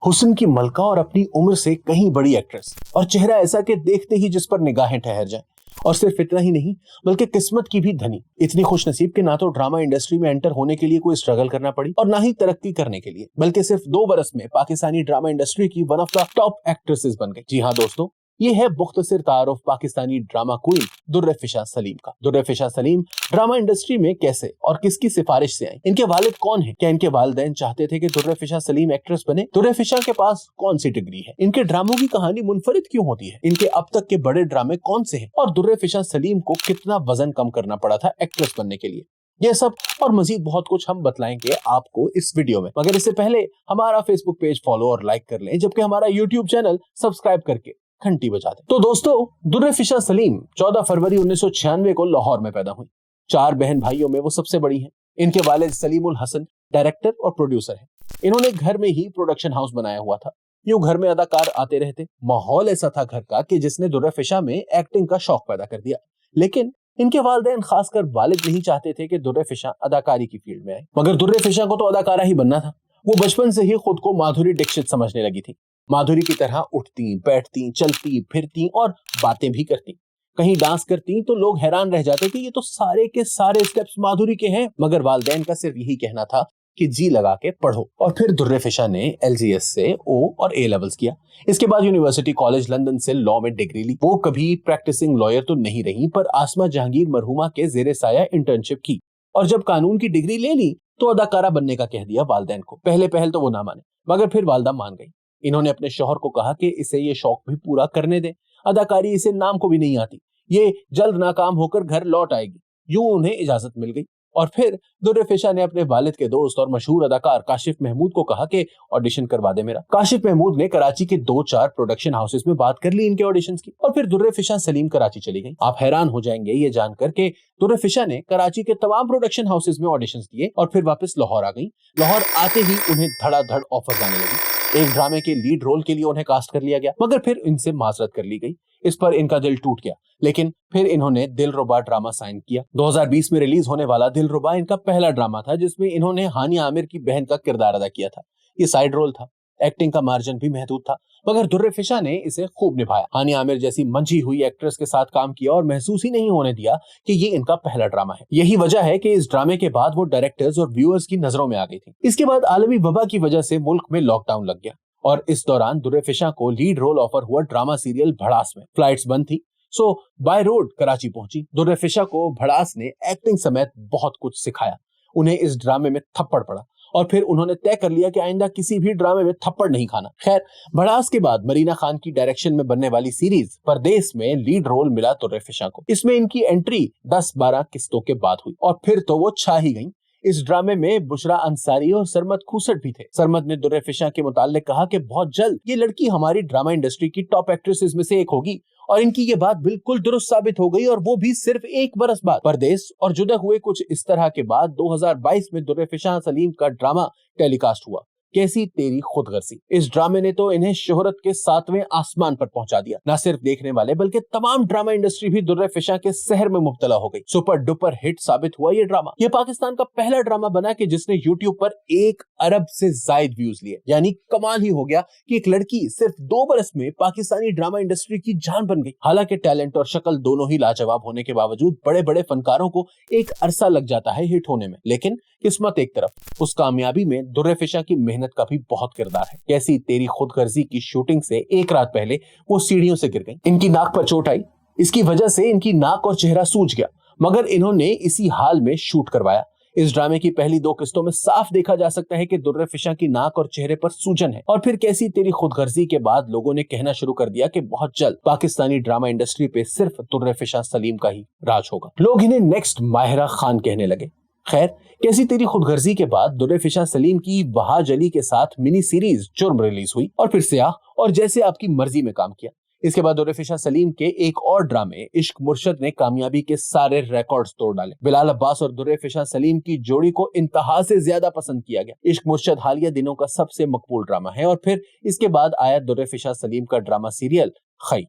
हुस्न की मलका और अपनी उम्र से कहीं बड़ी एक्ट्रेस और चेहरा ऐसा कि देखते ही जिस पर निगाहें ठहर जाएं। और सिर्फ इतना ही नहीं बल्कि किस्मत की भी धनी, इतनी खुशनसीब कि ना तो ड्रामा इंडस्ट्री में एंटर होने के लिए कोई स्ट्रगल करना पड़ी और ना ही तरक्की करने के लिए, बल्कि सिर्फ 2 बरस में पाकिस्तानी ड्रामा इंडस्ट्री की one of the top actresses बन गई। जी हाँ दोस्तों, ये है मुख्तसर तारुफ पाकिस्तानी ड्रामा क्वीन दुर्र फिशा सलीम का। दुर्र फिशा सलीम ड्रामा इंडस्ट्री में कैसे और किसकी सिफारिश से आई, इनके वालिद कौन हैं, क्या इनके वालिदैन चाहते थे कि दुर्र फिशा सलीम एक्ट्रेस बने, दुर्र फिशा के पास कौन सी डिग्री है, इनके ड्रामों की कहानी मुनफरिद क्यों होती है, इनके अब तक के बड़े ड्रामे कौन से हैं और दुर्र फिशा सलीम को कितना वजन कम करना पड़ा था एक्ट्रेस बनने के लिए। ये सब और मजीद बहुत कुछ हम बतलाएंगे आपको इस वीडियो में, मगर इससे पहले हमारा फेसबुक पेज फॉलो और लाइक कर लें, जबकि हमारा यूट्यूब चैनल सब्सक्राइब करके घंटी बजा दें। तो दोस्तों, दुर्र फिशा सलीम 14 फरवरी 1996 को लाहौर में पैदा हुई। 4 बहन भाइयों में वो सबसे बड़ी हैं। इनके वालिद सलीमुल हसन डायरेक्टर और प्रोड्यूसर हैं। इन्होंने घर में ही प्रोडक्शन हाउस बनाया हुआ था। यूं घर में अदाकार आते रहते। माहौल ऐसा था घर का कि जिसने दुर्र फिशा में एक्टिंग का शौक पैदा कर दिया। लेकिन इनके वालिदैन, खासकर वालिद, नहीं चाहते थे कि दुर्र फिशा अदाकारी की फील्ड में आए। मगर दुर्र फिशा को तो अदाकारा ही बनना था। वो बचपन से ही खुद को माधुरी दीक्षित समझने लगी थी। माधुरी की तरह उठती, बैठती, चलती, फिरती और बातें भी करती। कहीं डांस करती तो लोग हैरान रह जाते कि ये तो सारे के सारे स्टेप्स माधुरी के हैं। मगर वालिदैन का सिर्फ यही कहना था कि जी लगा के पढ़ो। और फिर दुर्र फिशा ने LGS से O और A लेवल्स किया। इसके बाद यूनिवर्सिटी कॉलेज लंदन से लॉ में डिग्री ली। वो कभी प्रैक्टिसिंग लॉयर तो नहीं रही, पर आसमा जहांगीर मरहुमा के जेरे साया इंटर्नशिप की। और जब कानून की डिग्री ले ली तो अदाकारा बनने का कह दिया वालिदैन को। पहले पहल तो वो ना माने, मगर फिर वालिदा मान गई। इन्होंने अपने शौहर को कहा कि इसे ये शौक भी पूरा करने दें। अदाकारी इसे नाम को भी नहीं आती, ये जल्द नाकाम होकर घर लौट आएगी। यूं उन्हें इजाजत मिल गई। और फिर दुर्र फिशा ने अपने वालिद के दोस्त और मशहूर अदाकार काशिफ महमूद को कहा कि ऑडिशन करवा दे मेरा। काशिफ महमूद ने कराची के 2-4 प्रोडक्शन हाउसेस में बात कर ली इनके ऑडिशंस की। और फिर दुर्र फिशा सलीम कराची चली गई। आप हैरान हो जाएंगे ये जानकर के दुर्र फिशा ने कराची के तमाम प्रोडक्शन हाउसेस में ऑडिशंस दिए और फिर वापस लाहौर आ गई। लाहौर आते ही उन्हें धड़ाधड़ ऑफर आने लगी। एक ड्रामे के लीड रोल के लिए उन्हें कास्ट कर लिया गया, मगर फिर इनसे माजरत कर ली गई। इस पर इनका दिल टूट गया। लेकिन फिर इन्होंने दिलरुबा ड्रामा साइन किया। 2020 में रिलीज होने वाला दिलरुबा इनका पहला ड्रामा था जिसमें इन्होंने हानिया आमिर की बहन का किरदार अदा किया था। ये साइड रोल था, एक्टिंग का मार्जिन भी महदूद था, मगर दुर्र फिशा ने इसे खूब निभाया। हानिया आमिर जैसी मंझी हुई एक्ट्रेस के साथ काम किया और महसूस ही नहीं होने दिया कि ये इनका पहला ड्रामा है। यही वजह है कि इस ड्रामे के बाद वो डायरेक्टर्स और व्यूअर्स की नजरों में आ गई थी। इसके बाद आलमी वबा की वजह से मुल्क में लॉकडाउन लग गया और इस दौरान दुर्र फिशा को लीड रोल ऑफर हुआ ड्रामा सीरियल भड़ास में। फ्लाइट्स बंद थी, सो बाय रोड कराची पहुंची। दुर्र फिशा को भड़ास ने एक्टिंग समेत बहुत कुछ सिखाया। उन्हें इस ड्रामे में थप्पड़ पड़ा और फिर उन्होंने तय कर लिया कि आइंदा किसी भी ड्रामे में थप्पड़ नहीं खाना। खैर, भड़ास के बाद मरीना खान की डायरेक्शन में बनने वाली सीरीज परदेस में लीड रोल मिला दुर्र फिशा को। इसमें इनकी एंट्री 10-12 किस्तों के बाद हुई और फिर तो वो छा ही गई। इस ड्रामे में बुशरा अंसारी और सरमद खूसट भी थे। सरमद ने दुर्र फिशा के मुताल्लिक कहा कि बहुत जल्द ये लड़की हमारी ड्रामा इंडस्ट्री की टॉप एक्ट्रेसेस में से एक होगी, और इनकी ये बात बिल्कुल दुरुस्त साबित हो गई, और वो भी सिर्फ 1 बरस बाद। परदेस और जुदा हुए कुछ इस तरह के बाद 2022 में दुर्र फिशा सलीम का ड्रामा टेलीकास्ट हुआ, कैसी तेरी खुदगर्जी। इस ड्रामे ने तो इन्हें शोहरत के 7वें आसमान पर पहुंचा दिया। न सिर्फ देखने वाले बल्कि तमाम ड्रामा इंडस्ट्री भी दुर्र फिशा के सहर में मुब्तला हो गई। सुपर डुपर हिट साबित हुआ ये ड्रामा। ये पाकिस्तान का पहला ड्रामा बना कि जिसने यूट्यूब पर 1 अरब से ज्यादा व्यूज लिए। यानी कमाल ही हो गया कि एक लड़की सिर्फ 2 बरस में पाकिस्तानी ड्रामा इंडस्ट्री की जान बन गई। हालांकि टैलेंट और शक्ल दोनों ही लाजवाब होने के बावजूद बड़े बड़े फनकारों को एक अरसा लग जाता है हिट होने में। लेकिन किस्मत एक तरफ, उस कामयाबी में दुर्र फिशा की मेहनत का भी बहुत किरदार है। कैसी तेरी खुदगर्जी की शूटिंग से एक रात पहले वो सीढ़ियों से गिर गई। इनकी नाक पर चोट आई, इसकी वजह से इनकी नाक और चेहरा सूज गया, मगर इन्होंने इसी हाल में शूट करवाया। इस ड्रामे की पहली 2 किस्तों में साफ देखा जा सकता है कि दुर्र फिशा की नाक और चेहरे पर सूजन है। और फिर कैसी तेरी खुदगर्जी के बाद लोगों ने कहना शुरू कर दिया कि बहुत जल्द पाकिस्तानी ड्रामा इंडस्ट्री पे सिर्फ दुर्र फिशा सलीम का ही राज होगा। लोग इन्हें नेक्स्ट माहिरा खान कहने लगे। खैर, कैसी तेरी खुदगर्जी के बाद दुर्र फिशा सलीम की वहाज अली के साथ मिनी सीरीज जुर्म रिलीज हुई और फिर स्याह और जैसे आपकी मर्जी में काम किया। इसके बाद दुर्र फिशा सलीम के एक और ड्रामे इश्क मुर्शद ने कामयाबी के सारे रिकॉर्ड्स तोड़ डाले। बिलाल अब्बास और दुर्र फिशा सलीम की जोड़ी को इंतहा से ज्यादा पसंद किया गया। इश्क मुर्शद हालिया दिनों का सबसे मकबूल ड्रामा है। और फिर इसके बाद आया दुर्र फिशा सलीम का ड्रामा सीरियल खई।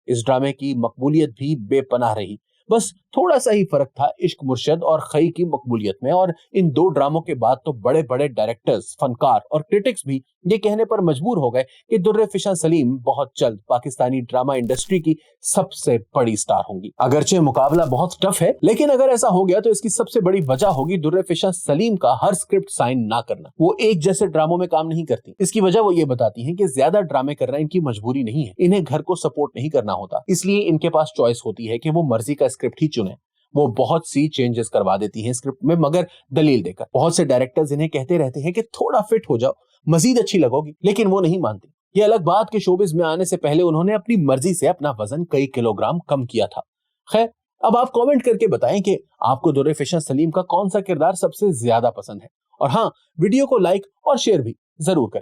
इस ड्रामे की मकबूलियत भी बेपनाह रही, बस थोड़ा सा ही फर्क था इश्क मुर्शद और खई की मकबूलियत में। और इन दो ड्रामों के बाद तो बड़े बड़े डायरेक्टर्स, फनकार और क्रिटिक्स भी ये कहने पर मजबूर हो गए कि दुर्रे फिशा सलीम बहुत जल्द पाकिस्तानी ड्रामा इंडस्ट्री की सबसे बड़ी स्टार होंगी। अगरचे मुकाबला बहुत टफ है, लेकिन अगर ऐसा हो गया तो इसकी सबसे बड़ी वजह होगी दुर्रे फिशा सलीम का हर स्क्रिप्ट साइन ना करना। वो एक जैसे ड्रामों में काम नहीं करती। इसकी वजह वो ये बताती हैं कि ज्यादा ड्रामे करना इनकी मजबूरी नहीं है, इन्हें घर को सपोर्ट नहीं करना होता, इसलिए इनके पास चॉइस होती है कि वो मर्जी का स्क्रिप्ट ही चुने। वो बहुत सी चेंजेस करवा देती हैं स्क्रिप्ट में, मगर दलील देकर। बहुत से डायरेक्टर्स इन्हें कहते रहते हैं कि थोड़ा फिट हो जाओ, मजीद अच्छी लगोगी, लेकिन वो नहीं मानती। ये अलग बात कि शोबिज में आने से पहले उन्होंने अपनी मर्जी से अपना वजन कई किलोग्राम कम किया था। खैर, अब आप कमेंट करके बताएं कि आपको दुर्रे फिशा सलीम का कौन सा किरदार सबसे ज्यादा पसंद है। और हाँ, वीडियो को लाइक और शेयर भी जरूर करें।